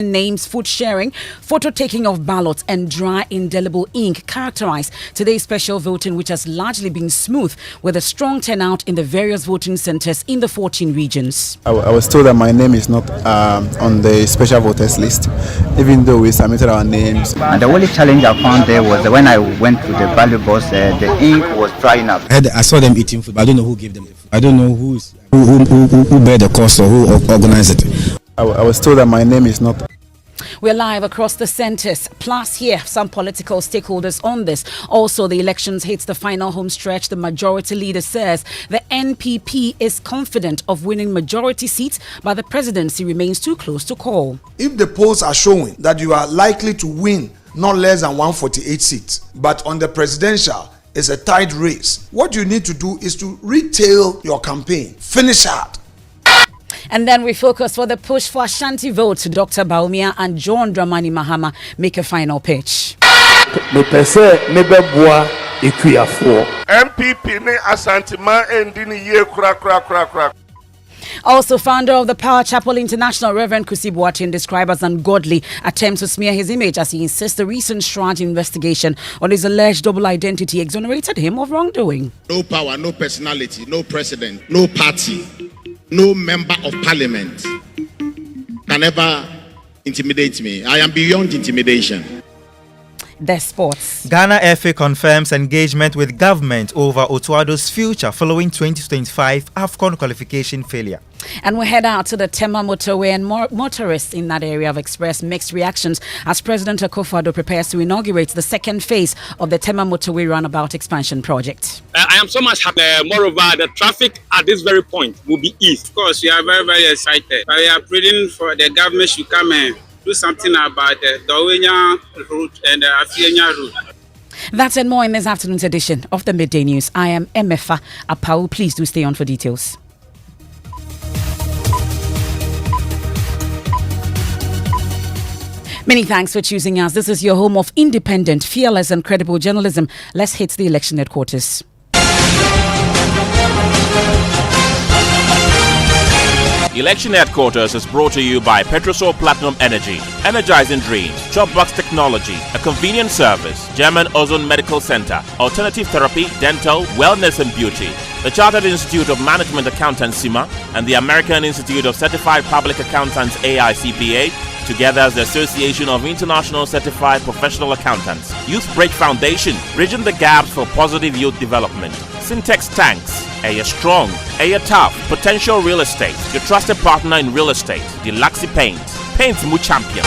Names, food sharing, photo taking of ballots, and dry indelible ink characterize today's special voting, which has largely been smooth with a strong turnout in the various voting centers in the 14 regions. I was told that my name is not on the special voters list, even though we submitted our names. And the only challenge I found there was when I went to the ballot box, the ink was drying up. I saw them eating food, but I don't know who gave them the food. I don't know who bear the cost or who organized it. I was told that my name is not. We're live across the centers. Plus, here, some political stakeholders on this. Also, the elections hits the final home stretch. The majority leader says the NPP is confident of winning majority seats, but the presidency remains too close to call. If the polls are showing that you are likely to win not less than 148 seats, but on the presidential, it's a tight race, what you need to do is to retail your campaign. Finish hard. And then we focus for the push for Ashanti votes. Dr. Baumia and John Dramani Mahama make a final pitch. Also, founder of the Power Chapel International, Reverend Kusi Boateng, described as ungodly attempts to smear his image as he insists the recent Shraj investigation on his alleged double identity exonerated him of wrongdoing. No power, no personality, no president, no party, no member of parliament can ever intimidate me. I am beyond intimidation. The sports. Ghana FA confirms engagement with government over Otuado's future following 2025 AFCON qualification failure. And we head out to the Tema motorway, and motorists in that area have expressed mixed reactions as President Akufo-Addo prepares to inaugurate the second phase of the Tema motorway roundabout expansion project. I am so much happy. Moreover, the traffic at this very point will be eased. Of course, we are very, very excited. We are pleading for the government to come and do something about the Dawenya route and the Afienya route. That's and more in this afternoon's edition of the Midday News. I am Emefa Apawu. Please do stay on for details. Many thanks for choosing us. This is your home of independent, fearless and credible journalism. Let's hit the election headquarters. Election Headquarters is brought to you by Petrosol Platinum Energy, Energizing Dreams, Chopbox Technology, a convenient service, German Ozone Medical Center, Alternative Therapy, Dental, Wellness and Beauty, the Chartered Institute of Management Accountants (CIMA), and the American Institute of Certified Public Accountants (AICPA), together as the Association of International Certified Professional Accountants. Youth Break Foundation, bridging the gaps for positive youth development. Syntex Tanks, Aya Strong, Aya Tough, Potential Real Estate, your trusted partner in real estate. Deluxe Paints Mu Champion.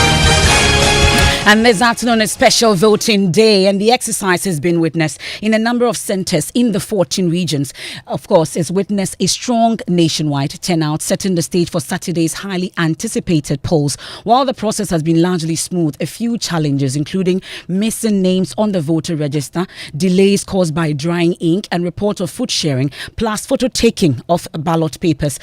And this afternoon is special voting day, and the exercise has been witnessed in a number of centers in the 14 regions. Of course, it's witnessed a strong nationwide turnout, setting the stage for Saturday's highly anticipated polls. While the process has been largely smooth, a few challenges, including missing names on the voter register, delays caused by drying ink, and reports of food sharing, plus photo taking of ballot papers,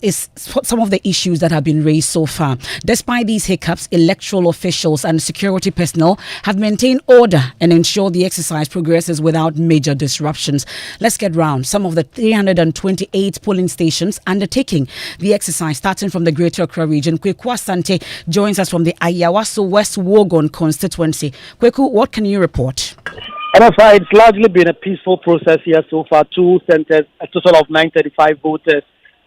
is some of the issues that have been raised so far. Despite these hiccups, electoral officials and security personnel have maintained order and ensure the exercise progresses without major disruptions. Let's get round some of the 328 polling stations undertaking the exercise, starting from the Greater Accra region. Kweku Asante joins us from the Ayawaso West Wogon constituency. Kweku, what can you report? Emefa, it's largely been a peaceful process here so far. Two centers, a total of 935 voters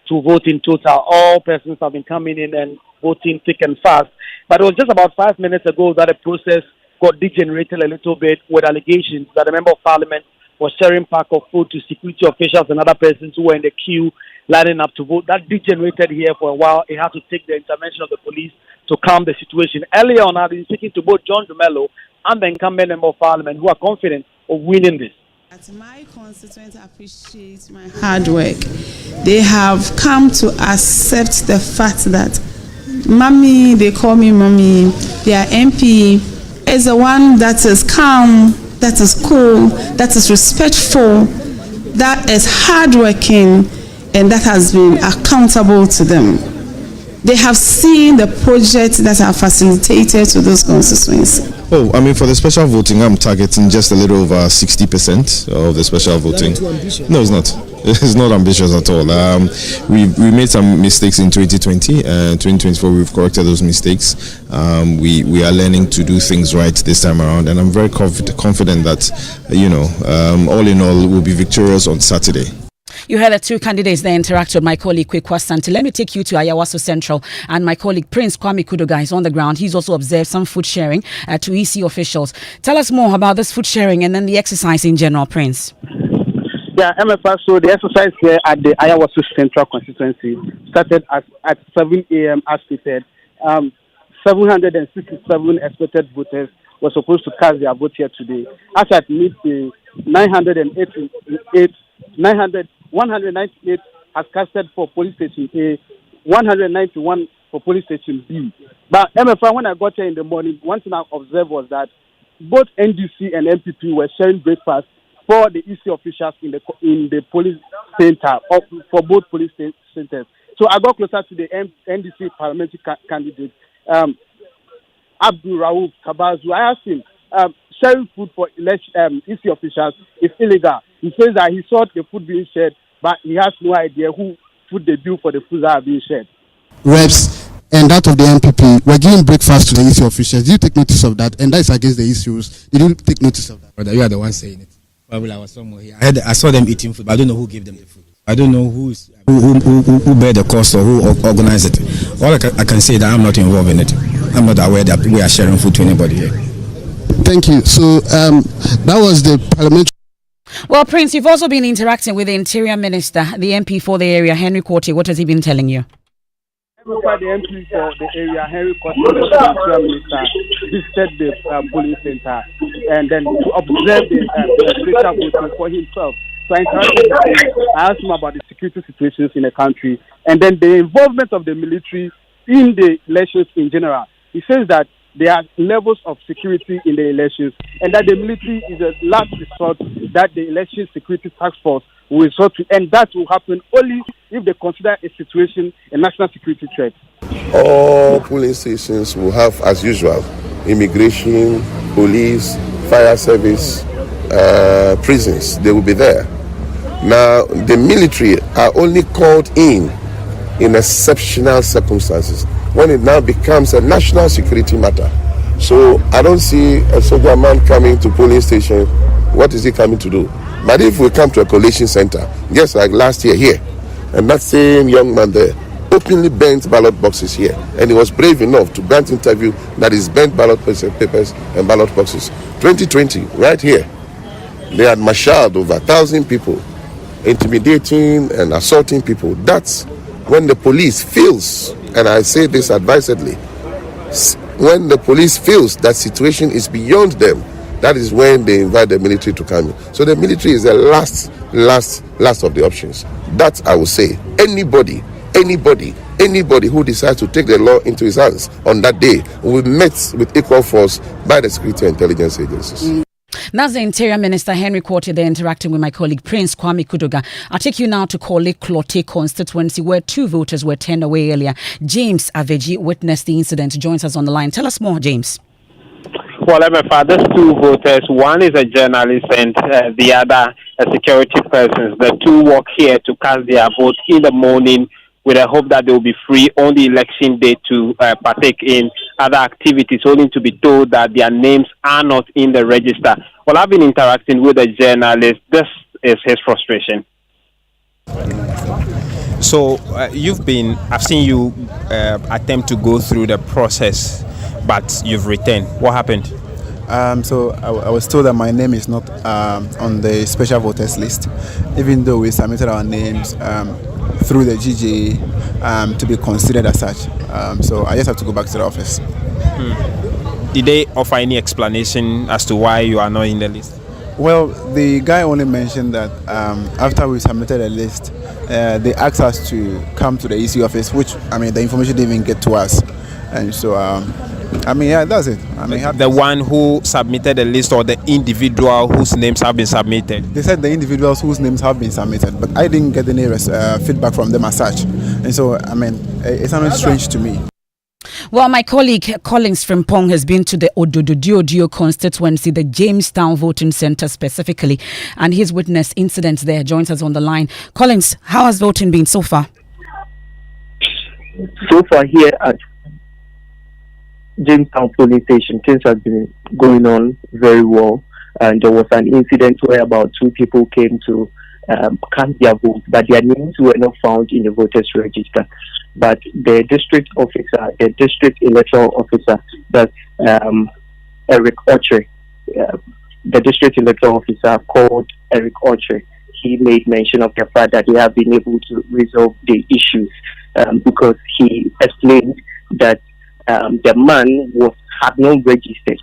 to vote in total. All persons have been coming in and voting thick and fast. But it was just about 5 minutes ago that the process got degenerated a little bit with allegations that a member of parliament was sharing pack of food to security officials and other persons who were in the queue lining up to vote. That degenerated here for a while. It had to take the intervention of the police to calm the situation. Earlier on, I've been speaking to both John Dumelo and the incumbent member of parliament who are confident of winning this. My constituents appreciate my hard work. They have come to accept the fact that Mommy, they call me Mommy, their MP is the one that is calm, that is cool, that is respectful, that is hardworking, and that has been accountable to them. They have seen the projects that are facilitated to those constituencies. Oh, I mean, for the special voting, I'm targeting just a little over 60% of the special voting. No, it's not. It's not ambitious at all. We made some mistakes in 2020. 2024, we've corrected those mistakes. We are learning to do things right this time around, and I'm very confident that, all in all, we'll be victorious on Saturday. You heard the two candidates there interact with my colleague Kwekwa Santi. Let me take you to Ayawaso Central, and my colleague Prince Kwame Kudoga is on the ground. He's also observed some food sharing to EC officials. Tell us more about this food sharing and then the exercise in general, Prince. Yeah, Emefa, so the exercise here at the Ayawaso Central constituency started at 7 a.m. as stated. 767 expected voters were supposed to cast their vote here today. As at midday, 198 has casted for police station A, 191 for police station B. But MFI, when I got here in the morning, one thing I observed was that both NDC and MPP were sharing breakfast for the EC officials in the police center, for both police centers. So I got closer to the NDC parliamentary candidate, Abdul Rauf Kabazu. I asked him, sharing food for EC officials is illegal. He says that he saw the food being shared, but he has no idea who food they do for the food that are being shared. Reps and that of the MPP were giving breakfast to the EC officials. Did you take notice of that? And that is against the EC rules. Did you take notice of that? Brother, you are the one saying it. Probably I was somewhere here. I saw them eating food, but I don't know who gave them the food. I don't know who bear the cost or who organized it. All I can say is that I'm not involved in it. I'm not aware that we are sharing food to anybody here. Thank you. So that was the parliamentary. Well, Prince, you've also been interacting with the Interior Minister, the MP for the area, Henry Quartey. What has he been telling you? The MP for the area, Henry Quartey, the Interior Minister, visited the polling center and then to observe the special voting for himself. So I asked him about the security situations in the country and then the involvement of the military in the elections in general. He says that there are levels of security in the elections and that the military is a last resort that the election security task force will resort to, and that will happen only if they consider a situation a national security threat. All polling stations will have, as usual, immigration, police, fire service, prisons. They will be there. Now, the military are only called in exceptional circumstances when it now becomes a national security matter. So I don't see a soldier man coming to polling station. What is he coming to do? But if we come to a collation center, just like last year here, and that same young man there openly burnt ballot boxes here, and he was brave enough to grant interview that is burnt ballot papers and ballot boxes. 2020, right here, they had marshaled over 1,000 people, intimidating and assaulting people. That's when the police feels, and I say this advisedly, when the police feels that situation is beyond them, that is when they invite the military to come in. So the military is the last of the options. That I will say, anybody who decides to take the law into his hands on that day will be met with equal force by the security and intelligence agencies. That's the Interior Minister Henry Quartey there interacting with my colleague Prince Kwame Kudoga. I'll take you now to Korle Klote constituency where 2 voters were turned away earlier. James Aveji witnessed the incident. Joins us on the line. Tell us more, James. Well, Emefa, there's 2 voters. One is a journalist and the other a security person. The 2 work here to cast their vote in the morning with a hope that they will be free on the election day to partake in other activities, only to be told that their names are not in the register. Well, I've been interacting with a journalist. This is his frustration. So I've seen you attempt to go through the process, but you've returned. What happened? So I was told that my name is not on the special voters list, even though we submitted our names through the GJ to be considered as such. So I just have to go back to the office. Did they offer any explanation as to why you are not in the list? Well, the guy only mentioned that after we submitted a list, they asked us to come to the EC office, which, the information didn't even get to us. And so, that's it. The one who submitted the list or the individual whose names have been submitted? They said the individuals whose names have been submitted, but I didn't get any feedback from them as such. And so, it sounded strange to me. Well, my colleague Collins Frimpong has been to the Odododio constituency, the Jamestown voting centre specifically, and he's witnessed incidents there. Joins us on the line. Collins, how has voting been so far? So far here at Jamestown police station, things have been going on very well. And there was an incident where about 2 people came to cast their vote, but their names were not found in the voters register. But the district electoral officer, that's Eric Oche, the district electoral officer called Eric Oche, he made mention of the fact that they have been able to resolve the issues because he explained that the man had not registered.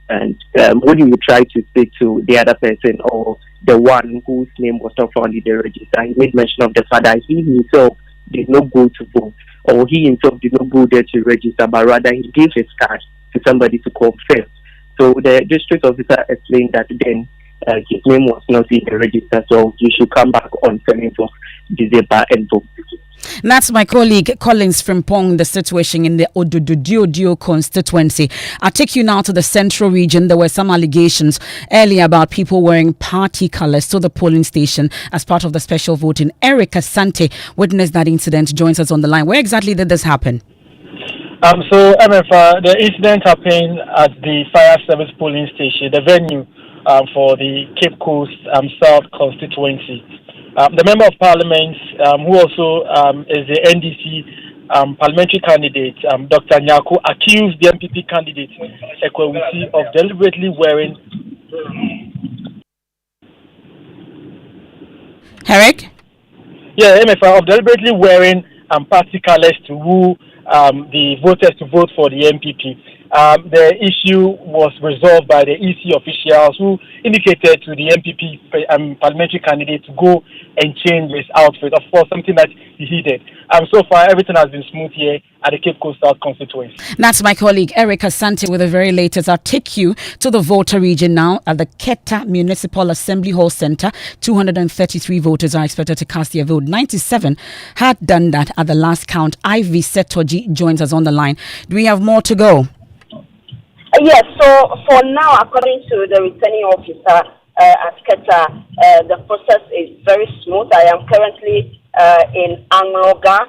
And when you try to speak to the other person or the one whose name was not found in the register, he made mention of the fact that he himself did not go to vote, or he himself did not go there to register, but rather he gave his card to somebody to confirm. So the district officer explained that then his name was not in the register, so he should come back on 7th of December and vote. That's my colleague Collins Frimpong, the situation in the Odododio constituency. I'll take you now to the central region. There were some allegations earlier about people wearing party colours to the polling station as part of the special voting. Eric Asante witnessed that incident, joins us on the line. Where exactly did this happen? So, Emefa, the incident happened at the fire service polling station, the venue for the Cape Coast South constituency. The Member of Parliament, who also is the NDC parliamentary candidate, Dr. Nyako, accused the MPP candidate, Ekwewusi, of deliberately wearing... Eric? Yeah, MFA, of deliberately wearing party colours to woo the voters to vote for the MPP. The issue was resolved by the EC officials who indicated to the MPP parliamentary candidate to go and change his outfit. Of course, something that he did. So far, everything has been smooth here at the Cape Coast South constituency. That's my colleague Eric Asante with the very latest. I'll take you to the voter region now at the Keta Municipal Assembly Hall Centre. 233 voters are expected to cast their vote. 97 had done that at the last count. Ivy Setoji joins us on the line. Do we have more to go? Yes, so for now, according to the returning officer at Keta, the process is very smooth. I am currently in Angloga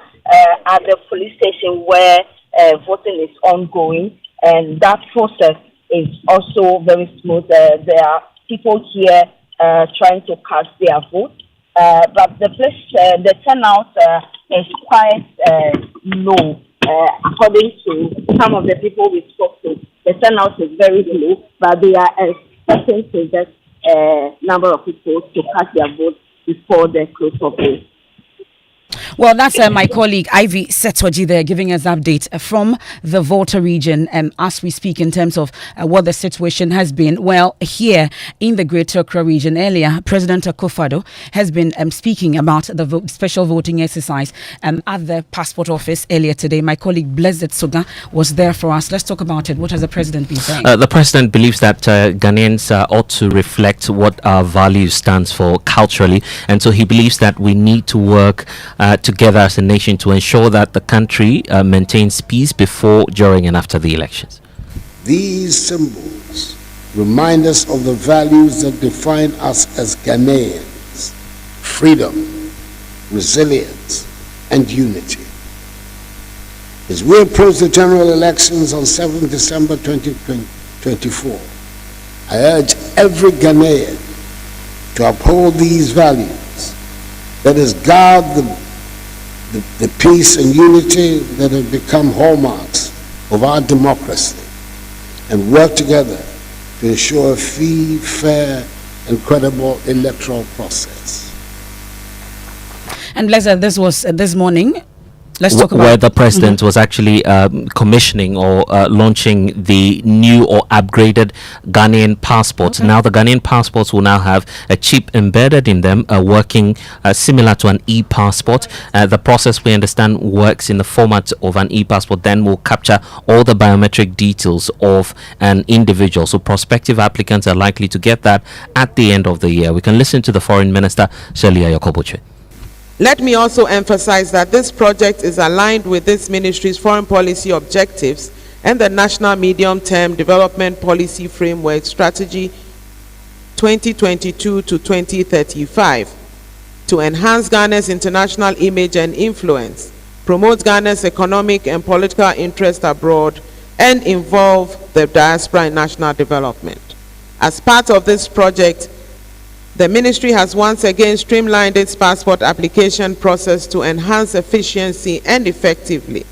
at the police station where voting is ongoing, and that process is also very smooth. There are people here trying to cast their vote, but the place, the turnout is quite low. According to some of the people we spoke to, the turnout is very low, but they are expecting to get a number of people to cast their vote before the close of the. Well, that's my colleague Ivy Setoji there giving us update from the voter region as we speak in terms of what the situation has been. Well, here in the Greater Accra region earlier, President Akufo-Addo has been speaking about the special voting exercise at the passport office earlier today. My colleague Blessed Soga was there for us. Let's talk about it. What has the president been saying? The president believes that Ghanaians ought to reflect what our value stands for culturally, and so he believes that we need to work together as a nation to ensure that the country maintains peace before, during and after the elections. These symbols remind us of the values that define us as Ghanaians: freedom, resilience, and unity. As we approach the general elections on 7 December 2024, I urge every Ghanaian to uphold these values, that is, guard the peace and unity that have become hallmarks of our democracy, and work together to ensure a free, fair, and credible electoral process. And Blessed, this was this morning. Let's talk about where the president was actually commissioning or launching the new or upgraded Ghanaian passports. Now the Ghanaian passports will now have a chip embedded in them, working similar to an e-passport. The process, we understand, works in the format of an e-passport, then will capture all the biometric details of an individual. So prospective applicants are likely to get that at the end of the year. We can listen to the Foreign Minister, Shelia Yakobuche. Let me also emphasize that this project is aligned with this ministry's foreign policy objectives and the National Medium-Term Development Policy Framework Strategy 2022 to 2035 to enhance Ghana's international image and influence, promote Ghana's economic and political interest abroad, and involve the diaspora in national development. As part of this project, the ministry has once again streamlined its passport application process to enhance efficiency and effectively.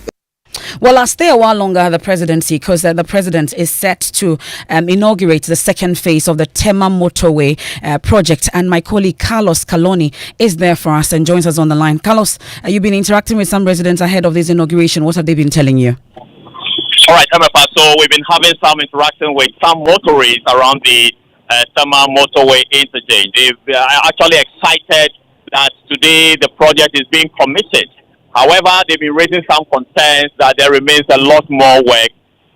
Well, I'll stay a while longer at the presidency because the president is set to inaugurate the second phase of the Tema Motorway project. And my colleague Carlos Caloni is there for us and joins us on the line. Carlos, you've been interacting with some residents ahead of this inauguration. What have they been telling you? All right, Emefa. So we've been having some interaction with some motorists around the Tema Motorway interchange. They are actually excited that today the project is being committed. However, they've been raising some concerns that there remains a lot more work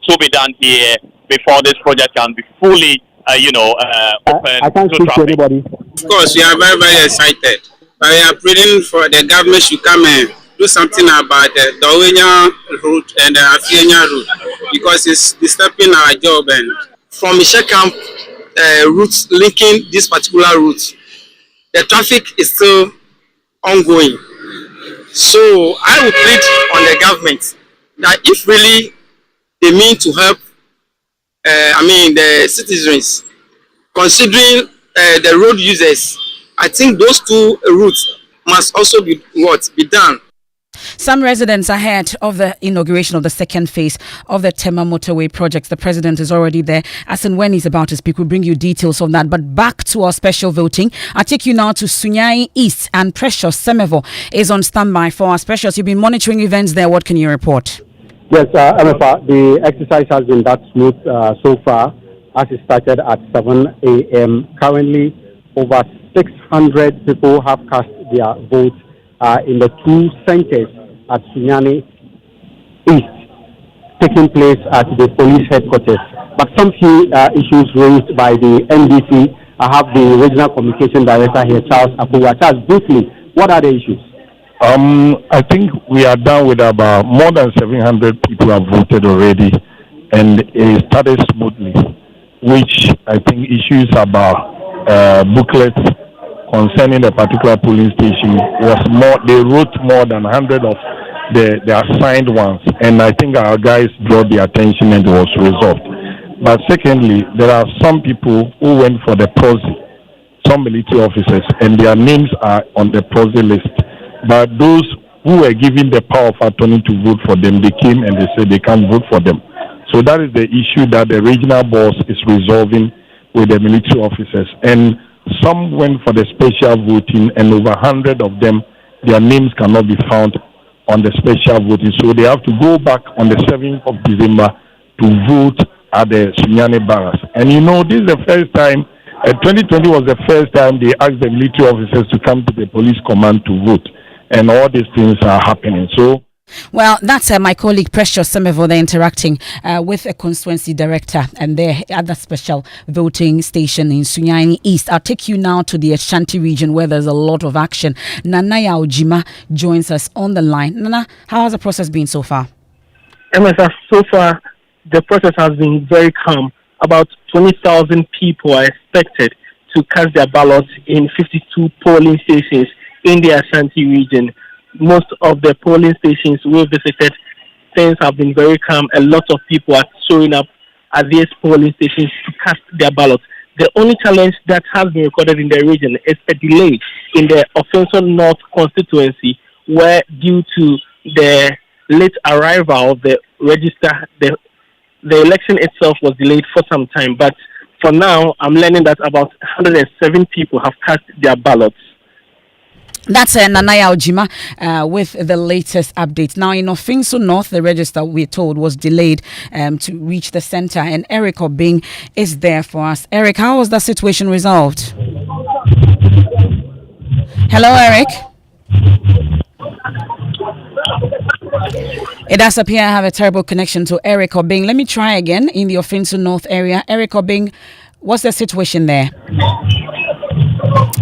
to be done here before this project can be fully, open I can't to speak traffic. to anybody. Of course, we are very, very excited. We are pleading for the government to come and do something about the Owenya route and the Afienya route because it's disturbing our job. And from Michelle Camp routes linking this particular route, the traffic is still ongoing. So I would plead on the government that if really they mean to help, the citizens, considering the road users, I think those two routes must also be done. Some residents ahead of the inauguration of the second phase of the Tema Motorway project. The president is already there. As and when he's about to speak, we'll bring you details of that. But back to our special voting. I take you now to Sunyani East, and Precious Semevo is on standby for us. Precious, you've been monitoring events there. What can you report? Yes, Emefa, the exercise has been that smooth so far as it started at 7 a.m. Currently, over 600 people have cast their votes in the two centers at Sunyani East, taking place at the police headquarters. But some few issues raised by the NDC. I have the regional communication director here, Charles Apawu. Charles, briefly, what are the issues? I think we are down with about more than 700 people have voted already, and it started smoothly, which I think issues about booklets concerning the particular polling station was more. They wrote more than 100 of the assigned ones, and I think our guys brought the attention and it was resolved. But secondly, there are some people who went for the proxy, some military officers, and their names are on the proxy list. But those who were given the power of attorney to vote for them, they came and they said they can't vote for them. So that is the issue that the regional boss is resolving with the military officers. And some went for the special voting, and over 100 of them, their names cannot be found on the special voting. So they have to go back on the 7th of December to vote at the Sunyani Barracks. And this is the first time, 2020 was the first time they asked the military officers to come to the police command to vote. And all these things are happening. So, well, that's my colleague Precious Semevo. They're interacting with a constituency director and they're at the special voting station in Sunyani East. I'll take you now to the Ashanti region where there's a lot of action. Nana Yaojima joins us on the line. Nana, how has the process been so far? So far, the process has been very calm. About 20,000 people are expected to cast their ballots in 52 polling stations in the Ashanti region. Most of the polling stations we visited, things have been very calm. A lot of people are showing up at these polling stations to cast their ballots. The only challenge that has been recorded in the region is a delay in the Offenso North constituency, where due to the late arrival of the register, the election itself was delayed for some time. But for now, I'm learning that about 107 people have cast their ballots. That's Nanaya Ojima with the latest updates. Now, in Ofinso North, the register, we're told, was delayed to reach the center, and Eric Obing is there for us. Eric, how was that situation resolved? Hello, Eric. It does appear I have a terrible connection to Eric Obing. Let me try again in the Ofinso North area. Eric Obing, what's the situation there?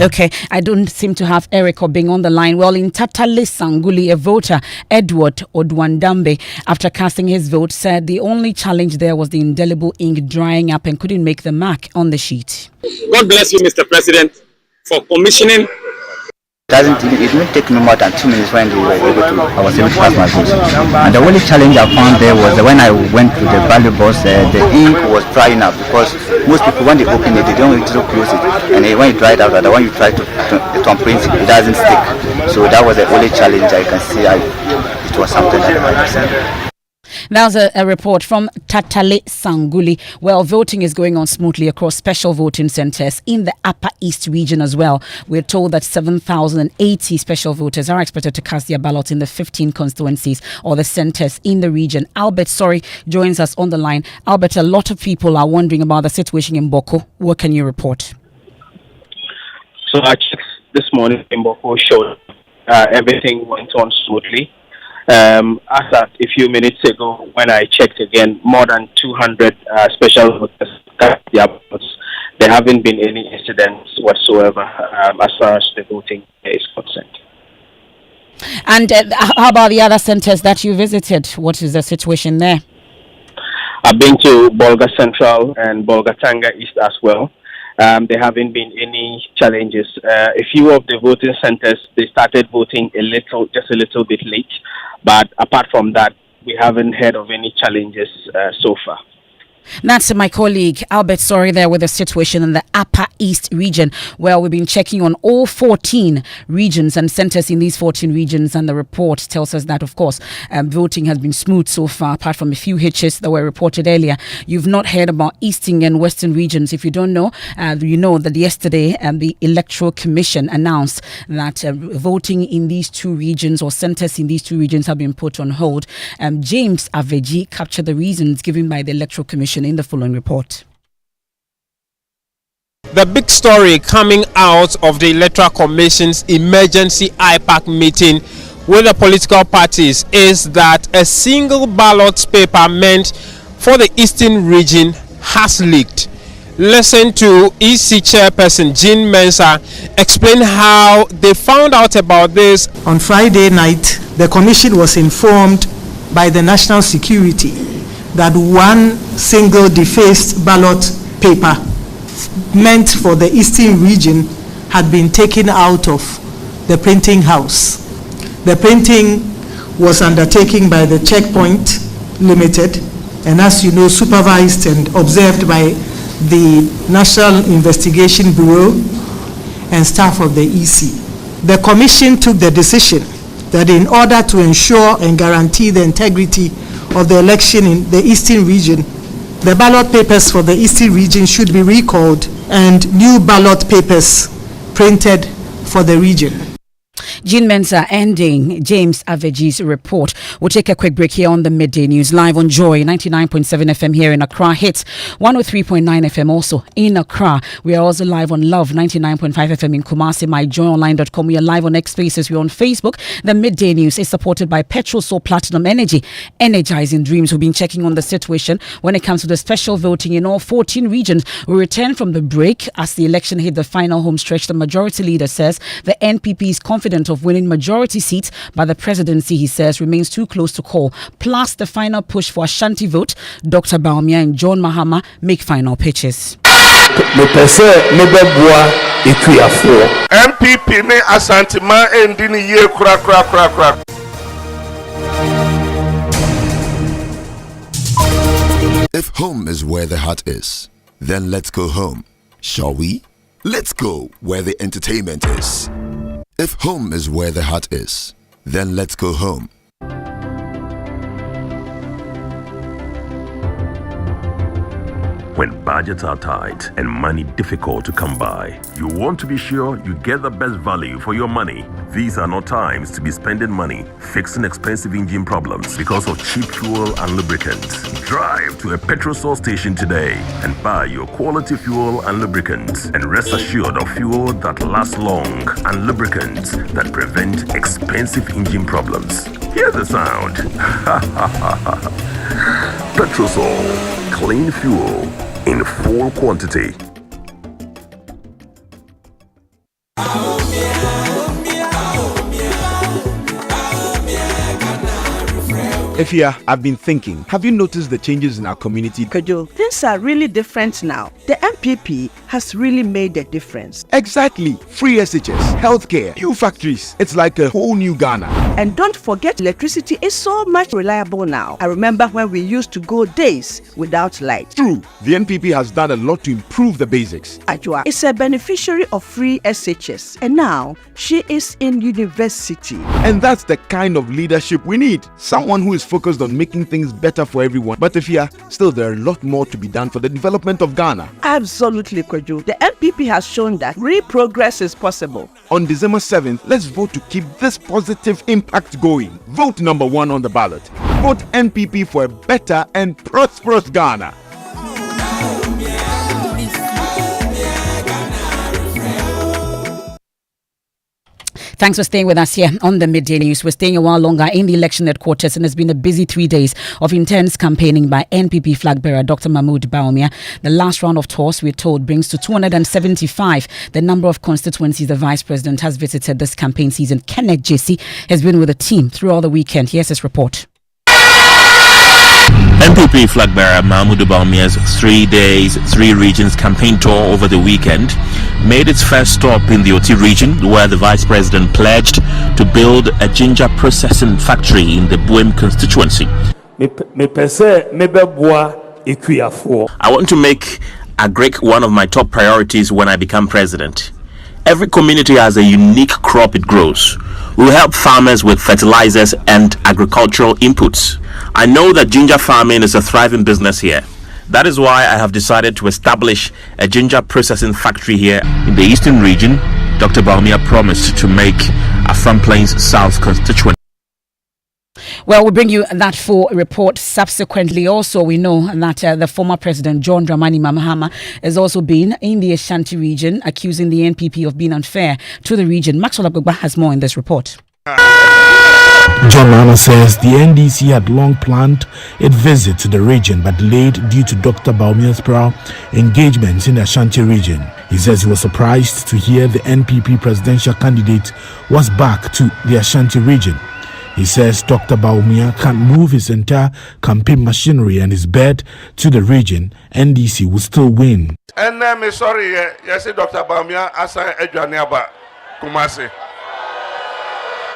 Okay, I don't seem to have Eric Obing on the line. Well, in Tatale Sanguli, a voter, Edward Odwandambe, after casting his vote, said the only challenge there was the indelible ink drying up and couldn't make the mark on the sheet. God bless you, Mr. President, for commissioning. It didn't take no more than 2 minutes when I was able to pass my vote. And the only challenge I found there was that when I went to the ballot box, the ink was drying up because most people, when they open it, they don't need to close it. And when it dried out, when you try to print it doesn't stick. So that was the only challenge I can see. It was something that I understand. That was a report from Tatale Sanguli. Well, voting is going on smoothly across special voting centres in the Upper East region as well. We're told that 7,080 special voters are expected to cast their ballots in the 15 constituencies or the centres in the region. Albert joins us on the line. Albert, a lot of people are wondering about the situation in Boko. What can you report? So I checked this morning in Boko, showed everything went on smoothly. As at a few minutes ago, when I checked again, more than 200 special voters cast their votes. There haven't been any incidents whatsoever as far as the voting is concerned. And how about the other centres that you visited? What is the situation there? I've been to Bolga Central and Bolga Tanga East as well. There haven't been any challenges. A few of the voting centers, they started voting just a little bit late. But apart from that, we haven't heard of any challenges so far. That's my colleague Albert there with the situation in the Upper East region. Well, we've been checking on all 14 regions and centres in these 14 regions, and the report tells us that, of course, voting has been smooth so far, apart from a few hitches that were reported earlier. You've not heard about Eastern and Western regions. If you don't know, you know that yesterday the Electoral Commission announced that voting in these two regions or centres in these two regions have been put on hold. James Aveji captured the reasons given by the Electoral Commission in the following report. The big story coming out of the Electoral Commission's emergency IPAC meeting with the political parties is that a single ballot paper meant for the Eastern region has leaked. Listen to EC Chairperson Jean Mensah explain how they found out about this. On Friday night, the Commission was informed by the National Security that one single defaced ballot paper meant for the Eastern region had been taken out of the printing house. The printing was undertaken by the Checkpoint Limited, and as you know, supervised and observed by the National Investigation Bureau and staff of the EC. The Commission took the decision that in order to ensure and guarantee the integrity of the election in the Eastern region, the ballot papers for the Eastern region should be recalled and new ballot papers printed for the region. Jean Mensah ending James Aveji's report. We'll take a quick break here on the Midday News, live on Joy 99.7 FM here in Accra, Hits 103.9 FM also in Accra. We are also live on Love 99.5 FM in Kumasi, myjoyonline.com. We are live on X Spaces. We're on Facebook. The Midday News is supported by Petrosol Platinum Energy, energizing dreams. We've been checking on the situation when it comes to the special voting in all 14 regions. We return from the break as the election hit the final home stretch. The majority leader says the NPP is confident of winning majority seats, but the presidency, he says, remains too close to call. Plus, the final push for Ashanti vote. Dr. Baumia and John Mahama make final pitches. MPP ne Ashanti ma endini ye kura. If home is where the heart is, then let's go home, shall we? Let's go where the entertainment is. If home is where the heart is, then let's go home. When budgets are tight and money difficult to come by, you want to be sure you get the best value for your money. These are not times to be spending money fixing expensive engine problems because of cheap fuel and lubricants. Drive to a Petrosol station today and buy your quality fuel and lubricants, and rest assured of fuel that lasts long and lubricants that prevent expensive engine problems. Hear the sound. Petrosol, clean fuel in full quantity. Efia, I've been thinking, have you noticed the changes in our community? Kojo, things are really different now. The MPP has really made a difference. Exactly. Free SHS, healthcare, new factories. It's like a whole new Ghana. And don't forget, electricity is so much reliable now. I remember when we used to go days without light. True. The NPP has done a lot to improve the basics. Ajua is a beneficiary of free SHS, and now she is in university. And that's the kind of leadership we need. Someone who is focused on making things better for everyone. But Efia, still there are a lot more to be done for the development of Ghana. Absolutely, Kojo. The MPP has shown that real progress is possible. On December 7th, let's vote to keep this positive impact going. Vote number 1 on the ballot. Vote NPP for a better and prosperous Ghana. Thanks for staying with us here on the Midday News. We're staying a while longer in the election headquarters, and it's been a busy 3 days of intense campaigning by NPP flag bearer Dr. Mahmoud Bawumia. The last round of tours, we're told, brings to 275 the number of constituencies the Vice President has visited this campaign season. Kenneth JC has been with the team throughout the weekend. Here's his report. NPP flag bearer Mahmoud Bawumia's 3 days, 3 regions campaign tour over the weekend made its first stop in the Oti region, where the Vice President pledged to build a ginger processing factory in the Buem constituency. I want to make agric one of my top priorities when I become president. Every community has a unique crop it grows. We'll help farmers with fertilizers and agricultural inputs. I know that ginger farming is a thriving business here. That is why I have decided to establish a ginger processing factory here in the eastern region. Dr. Bawumia promised to make Afram Plains South constituency. Well, we'll bring you that full report subsequently. Also, we know that the former president, John Dramani Mahama, has also been in the Ashanti region, accusing the NPP of being unfair to the region. Maxwell Agbagba has more in this report. John Mahama says the NDC had long planned its visit to the region but delayed due to Dr. Bawumia's prior engagements in the Ashanti region. He says he was surprised to hear the NPP presidential candidate was back to the Ashanti region. He says Dr. Bawumia can't move his entire campaign machinery and his bed to the region. NDC will still win. And I'm sorry, yes, Dr. Bawumia, Asa Ejaniaba, Kumasi.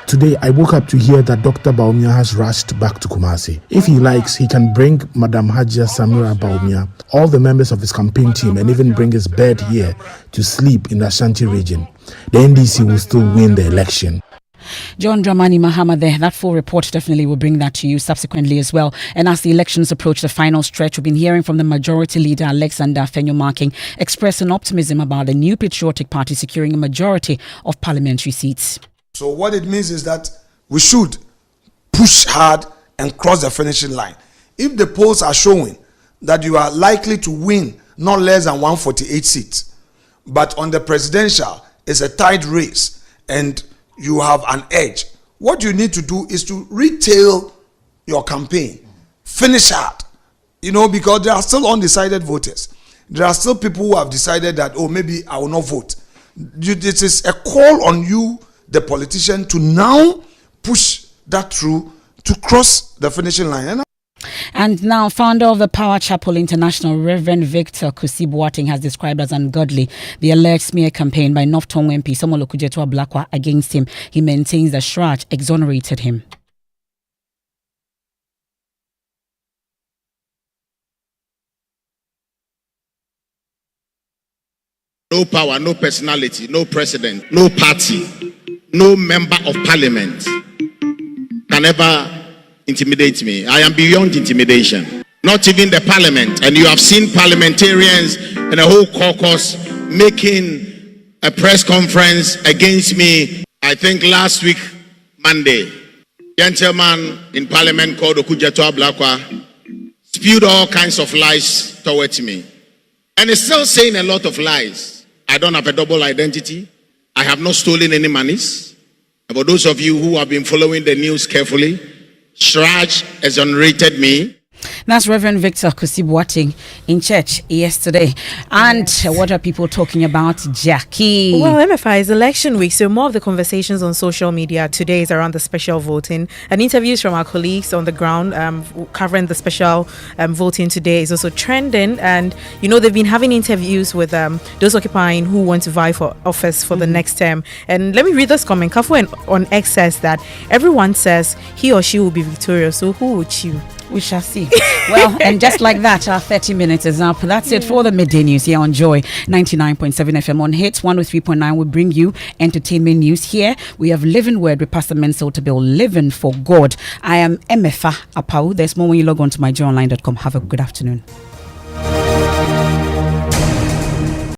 Today, I woke up to hear that Dr. Bawumia has rushed back to Kumasi. If he likes, he can bring Madam Hajia Samira Bawumia, all the members of his campaign team, and even bring his bed here to sleep in the Ashanti region. The NDC will still win the election. John Dramani Mahama there. That full report definitely will bring that to you subsequently as well. And as the elections approach the final stretch, we've been hearing from the majority leader, Alexander Fenyo-Marking, expressing optimism about the new patriotic party securing a majority of parliamentary seats. So what it means is that we should push hard and cross the finishing line. If the polls are showing that you are likely to win not less than 148 seats, but on the presidential it's a tight race and you have an edge, what you need to do is to retail your campaign, finish hard, because there are still undecided voters. There are still people who have decided that, oh, maybe I will not vote. This is a call on you, the politician, to now push that through to cross the finishing line. And now, founder of the Power Chapel International, Reverend Victor Kusi Boateng, has described as ungodly the alleged smear campaign by North Tongue MP Somolo Kujetwa Blakwa against him. He maintains that Shraj exonerated him. No power, no personality, no president, no party, no member of parliament can ever intimidate me. I am beyond intimidation. Not even the parliament. And you have seen parliamentarians and a whole caucus making a press conference against me. I think last week, Monday, gentleman in parliament called Okujeto Ablakwa spewed all kinds of lies towards me. And is still saying a lot of lies. I don't have a double identity. I have not stolen any monies. And for those of you who have been following the news carefully, Shraj exonerated me. That's Reverend Victor Kusibuating in church yesterday. And what are people talking about, Jackie? Well, MFI is election week, so more of the conversations on social media today is around the special voting. And interviews from our colleagues on the ground covering the special voting today is also trending. And, they've been having interviews with those occupying who want to vie for office for the next term. And let me read this comment. Kafu on X says that everyone says he or she will be victorious. So who would you? We shall see. Well, and just like that, our 30 minutes is up. That's it for the midday news here on Joy 99.7 FM. On Hits 103.9 will bring you entertainment news. Here we have Living Word with Pastor Mensel to build Living for God. I am Emefa Apawu. There's more when you log on to myjoyonline.com. Have a good afternoon.